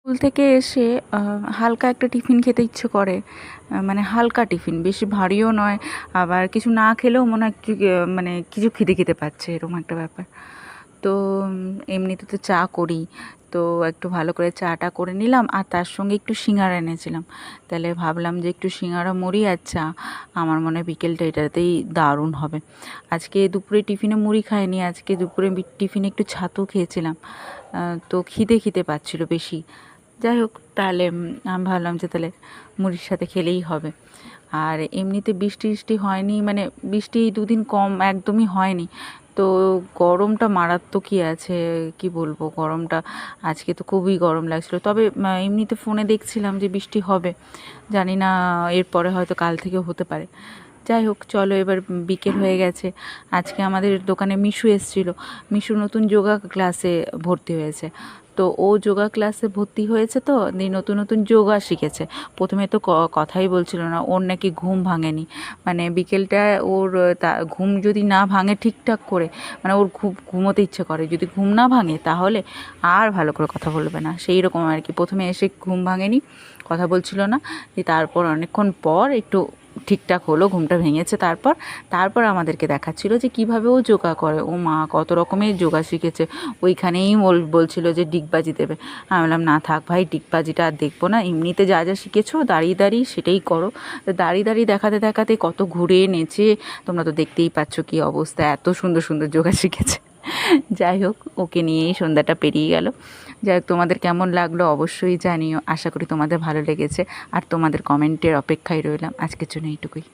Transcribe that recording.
School থেকে এসে হালকা একটা টিফিন খেতে ইচ্ছে করে, মানে হালকা টিফিন, বেশি ভারীও নয়, আবার কিছু না খেলেও মনে হয় মানে কিছু খিদে খেতে পাচ্ছে, এরকম একটা ব্যাপার। তো এমনিতে তো চা করি, তো একটু ভালো করে চাটা করে নিলাম, আর তার সঙ্গে একটু সিঙ্গারা এনেছিলাম। তাহলে ভাবলাম যে একটু সিঙ্গারা মুড়ি আর চা, আমার মনে হয় বিকেলটা এটাতেই দারুণ হবে। আজকে দুপুরে টিফিনে মুড়ি খাইনি, আজকে দুপুরে টিফিনে একটু ছাতু খেয়েছিলাম। তো খিদে খিদে পাচ্ছিল বেশি। যাই হোক, তাহলে আমি ভাবলাম যে তাহলে মুড়ির সাথে খেলেই হবে। আর এমনিতে বৃষ্টি টিষ্টি হয়নি, মানে বৃষ্টি এই দুদিন কম একদমই হয়নি। তো গরমটা মারাত্মকই আছে, কি বলবো, গরমটা আজকে তো খুবই গরম লাগছিল। তবে এমনিতে ফোনে দেখছিলাম যে বৃষ্টি হবে, জানি না এরপরে হয়তো কাল থেকে হতে পারে। যাই হোক, চলো এবার বিকেল হয়ে গেছে। আজকে আমাদের দোকানে মিশু এসেছিল। মিশু নতুন যোগা ক্লাসে ভর্তি হয়েছে। তো ও যোগা ক্লাসে ভর্তি হয়েছে, তো দিয়ে নতুন নতুন যোগা শিখেছে। প্রথমে তো কথাই বলছিল না, ওর নাকি ঘুম ভাঙেনি। মানে বিকেলটা ওর ঘুম যদি না ভাঙে ঠিকঠাক করে, মানে ওর খুব ঘুমোতে ইচ্ছে করে, যদি ঘুম না ভাঙে তাহলে আর ভালো করে কথা বলবে না, সেই রকম আর কি। প্রথমে এসে ঘুম ভাঙেনি, কথা বলছিল না, তারপর অনেকক্ষণ পর একটু ঠিকঠাক হলো, ঘুমটা ভেঙেছে। তারপর তারপর আমাদেরকে দেখাচ্ছিল যে কীভাবে ও যোগা করে। ও মা, কত রকমের যোগা শিখেছে। ওইখানেই বলছিল যে ডিগবাজি দেবে। আমি বললাম না থাক ভাই, ডিগবাজিটা আর দেখবো না, এমনিতে যা যা শিখেছো দাঁড়িয়ে দাঁড়িয়ে সেটাই করো। দাঁড়িয়ে দাঁড়িয়ে দেখাতে দেখাতে কত ঘুরে নেচে, তোমরা তো দেখতেই পাচ্ছ কী অবস্থা, এত সুন্দর সুন্দর যোগা শিখেছে। যাই হোক, ওকে নিয়েই সন্ধ্যাটা পেরিয়ে গেল। যাই হোক, তোমাদের কেমন লাগলো অবশ্যই জানিও, আশা করি তোমাদের ভালো লেগেছে, আর তোমাদের কমেন্টের অপেক্ষায় রইলাম। আজকের জন্য এইটুকুই।